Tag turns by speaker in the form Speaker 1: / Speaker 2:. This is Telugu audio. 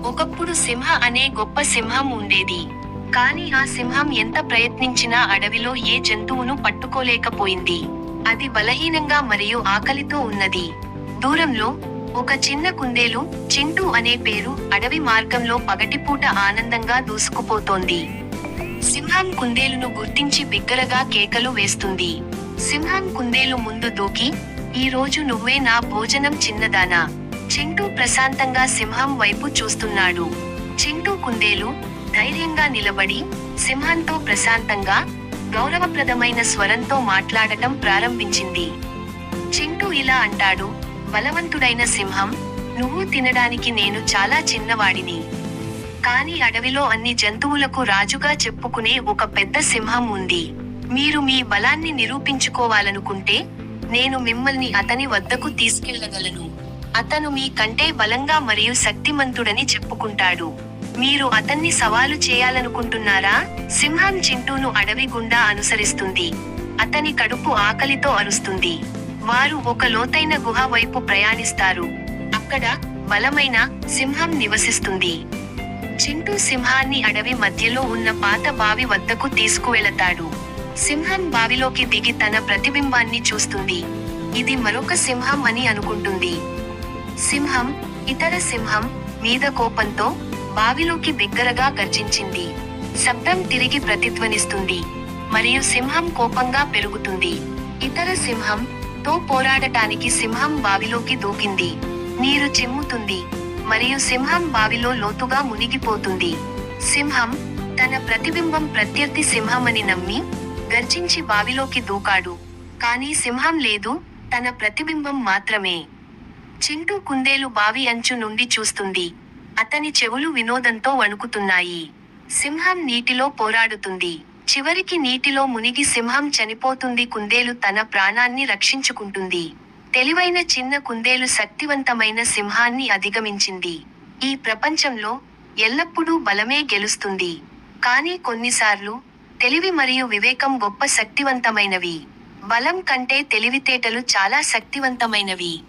Speaker 1: ఒకప్పుడు సింహ అనే గొప్ప సింహం ఉండేది. కానీ ఆ సింహం ఎంత ప్రయత్నించినా అడవిలో ఏ జంతువును పట్టుకోలేకపోయింది. అది బలహీనంగా మరియు ఆకలితో ఉన్నది. దూరంలో ఒక చిన్న కుందేలు, చింటూ అనే పేరు, అడవి మార్గంలో పగటిపూట ఆనందంగా దూసుకుపోతోంది. సింహం కుందేలును గుర్తించి బిగ్గరగా కేకలు వేస్తుంది. సింహం కుందేలు ముందు దూకి, "ఈ రోజు నువ్వే నా భోజనం చిన్నదానా." చింటూ ప్రశాంతంగా సింహం వైపు చూస్తున్నాడు. చింటూ కుందేలు ధైర్యంగా నిలబడి, సింహంతో ప్రశాంతంగా, గౌరవప్రదమైన స్వరంతో మాట్లాడటం ప్రారంభించింది. చింటూ ఇలా అంటాడు, "బలవంతుడైన సింహం, నువ్వు తినడానికి నేను చాలా చిన్నవాడిని. కానీ అడవిలో అన్ని జంతువులకు రాజుగా చెప్పుకునే ఒక పెద్ద సింహం ఉంది. మీరు మీ బలాన్ని నిరూపించుకోవాలనుకుంటే, నేను మిమ్మల్ని అతని వద్దకు తీసుకెళ్లగలను. అతను మీ కంటే బలంగా మరియు శక్తిమంతుడని చెప్పుకుంటాడు. మీరు అతన్ని సవాలు చేయాలనుకుంటున్నారా?" సింహం చింటూను అడవి గుండా అనుసరిస్తుంది. అతని కడుపు ఆకలితో అరుస్తుంది. వారు ఒక లోతైన గుహ వైపు ప్రయాణిస్తారు. అక్కడ బలమైన సింహం నివసిస్తుంది. చింటూ సింహాన్ని అడవి మధ్యలో ఉన్న పాత బావి వద్దకు తీసుకువెళతాడు. సింహం బావిలోకి దిగి తన ప్రతిబింబాన్ని చూస్తుంది. ఇది మరొక సింహం అని అనుకుంటుంది. సింహం, ఇతర సింహం మీద కోపంతో బావిలోకి బిగ్గరగా గర్జించింది. శబ్దం తిరిగి ప్రతిధ్వనిస్తుంది. మరియు సింహం కోపంగా పెరుగుతుంది. ఇతర సింహం తో పోరాడటానికి సింహం బావిలోకి దూకింది. నీరు చిమ్ముతుంది. మరియు సింహం బావిలో లోతుగా మునిగిపోతుంది. సింహం తన ప్రతిబింబం ప్రత్యర్థి సింహమని నమ్మి, గర్జించి బావిలోకి దూకాడు. కానీ సింహం లేదు, తన ప్రతిబింబం మాత్రమే. చింటూ కుందేలు బావి అంచు నుండి చూస్తుంది. అతని చెవులు వినోదంతో వణుకుతున్నాయి. సింహం నీటిలో పోరాడుతుంది. చివరికి నీటిలో మునిగి సింహం చనిపోతుంది. కుందేలు తన ప్రాణాన్ని రక్షించుకుంటుంది. తెలివైన చిన్న కుందేలు శక్తివంతమైన సింహాన్ని అధిగమించింది. ఈ ప్రపంచంలో ఎల్లప్పుడూ బలమే గెలుస్తుంది. కానీ కొన్నిసార్లు తెలివి మరియు వివేకం గొప్ప శక్తివంతమైనవి. బలం కంటే తెలివితేటలు చాలా శక్తివంతమైనవి.